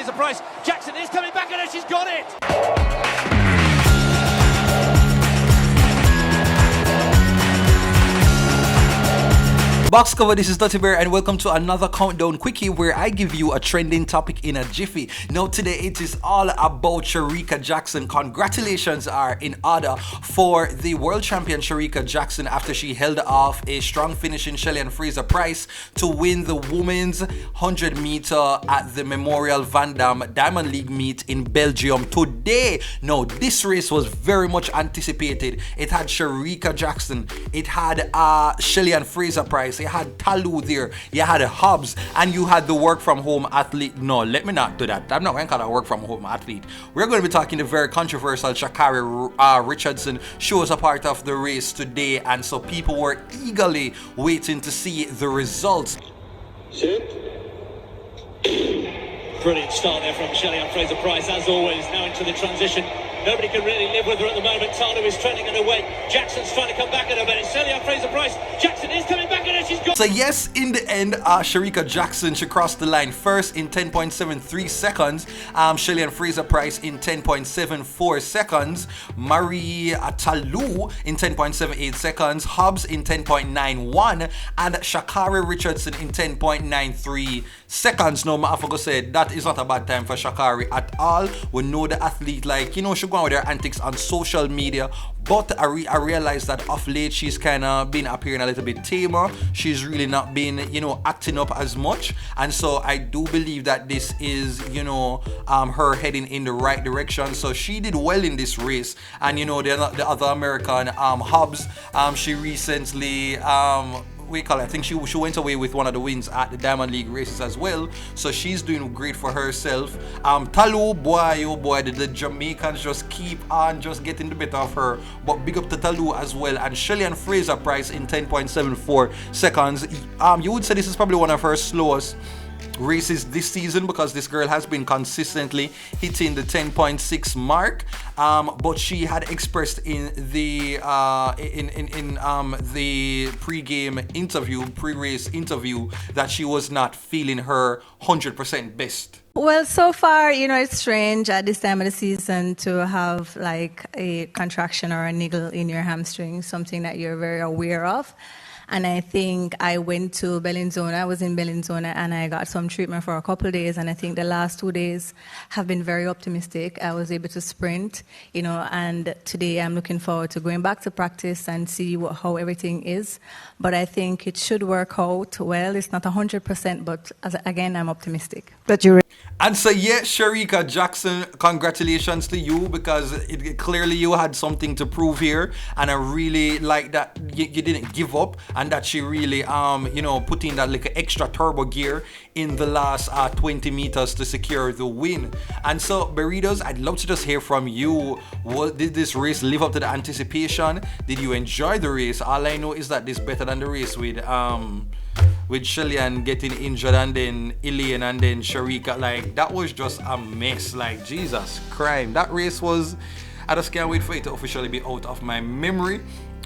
Fraser-Pryce. Jackson is coming back and she's got it! Box cover, this is Duttyberry and welcome to another countdown quickie where I give you a trending topic in a jiffy. Now today it is all about Shericka Jackson. Congratulations are in order for the world champion Shericka Jackson after she held off a strong finish in Shelly-Ann Fraser-Pryce to win the women's 100 meter at the Memorial Van Damme Diamond League meet in Belgium today. Now this race was very much anticipated. It had Shericka Jackson, it had Shelly-Ann Fraser-Pryce, you had Talu there, you had Hobbs, and you had the work from home athlete. No, let me not do that. I'm not going to call her work from home athlete. We're going to be talking the very controversial Sha'carri Richardson. She was a part of the race today, and so people were eagerly waiting to see the results. Brilliant start there from Shelly-Ann Fraser-Pryce, as always. Now into the transition. Nobody can really live with her at the moment. Talu is trending in her way. Jackson's trying to come back at her, but it's Shelly-Ann Fraser-Pryce. Jackson is coming back at her. She's got. So yes, in the end, Shericka Jackson, she crossed the line first in 10.73 seconds. Shelly-Ann Fraser-Pryce in 10.74 seconds. Marie Talu in 10.78 seconds. Hobbs in 10.91, and Sha'carri Richardson in 10.93 seconds. No, I forgot to say that is not a bad time for Sha'carri at all. We know the athlete, like, you know, she go on with her antics on social media, but I realized that of late she's kind of been appearing a little bit tamer. She's really not been, you know, acting up as much, and so I do believe that this is, you know, her heading in the right direction. So she did well in this race, and you know, the other American, Hobbs, she recently I think she went away with one of the wins at the Diamond League races as well, so she's doing great for herself. Talu, boy, oh boy, the Jamaicans just keep on just getting the better of her, but big up to Talu as well. And Shelly-Ann Fraser-Pryce in 10.74 seconds. You would say this is probably one of her slowest races this season, because this girl has been consistently hitting the 10.6 mark, but she had expressed in the pre-race interview that she was not feeling her 100% best. Well, so far, you know, it's strange at this time of the season to have like a contraction or a niggle in your hamstring, something that you're very aware of. And I think I went to Bellinzona. I was in Bellinzona and I got some treatment for a couple of days. And I think the last 2 days have been very optimistic. I was able to sprint, you know, and today I'm looking forward to going back to practice and see how everything is. But I think it should work out well. It's not 100%, but again, I'm optimistic. But you're And so yeah, Shericka Jackson, congratulations to you, because clearly you had something to prove here, and I really like that you didn't give up, and that she really you know, put in that like extra turbo gear in the last 20 meters to secure the win. And so Burritos, I'd love to just hear from you. Did this race live up to the anticipation? Did you enjoy the race? All I know is that this better than the race with Shelly-Ann getting injured, and then Elaine, and then Shericka. Like, that was just a mess. Like, Jesus Christ, that race was, I just can't wait for it to officially be out of my memory.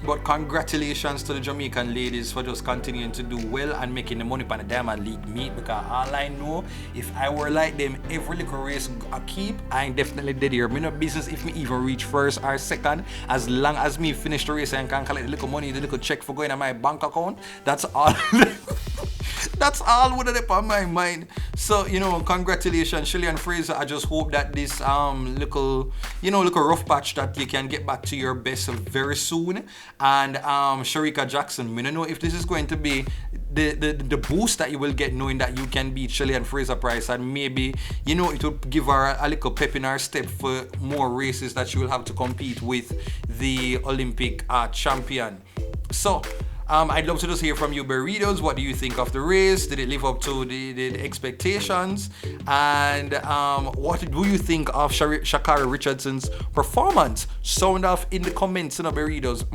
But congratulations to the Jamaican ladies for just continuing to do well and making the money on the Diamond League meet, because all I know, if I were like them, every little race I keep, I ain't definitely dead here. Me no business if me even reach first or second, as long as me finish the race and can collect the little money, the little check for going in my bank account. That's all. That's all with it on my mind. So, you know, congratulations, Shelly-Ann Fraser. I just hope that this little rough patch, that you can get back to your best very soon. And Shericka Jackson, I don't know if this is going to be the boost that you will get knowing that you can beat Shelly-Ann Fraser-Pryce, and maybe, you know, it will give her a little pep in her step for more races that she will have to compete with the Olympic champion. So I'd love to just hear from you, Burritos. What do you think of the race? Did it live up to the expectations? And what do you think of Sha'carri Richardsons performance? Sound off in the comments, Burritos.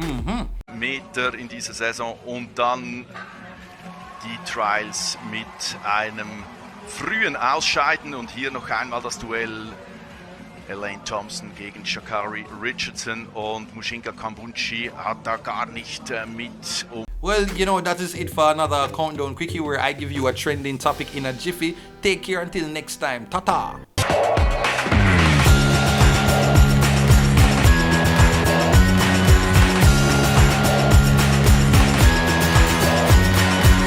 Meter in dieser Saison und dann die Trials mit einem frühen Ausscheiden, und hier noch einmal das Duell Elaine Thompson gegen Sha'carri Richardson, und Mushinka Kambunchi hat da gar nicht mit. Well, you know, that is it for another countdown quickie where I give you a trending topic in a jiffy. Take care until next time. Ta-ta!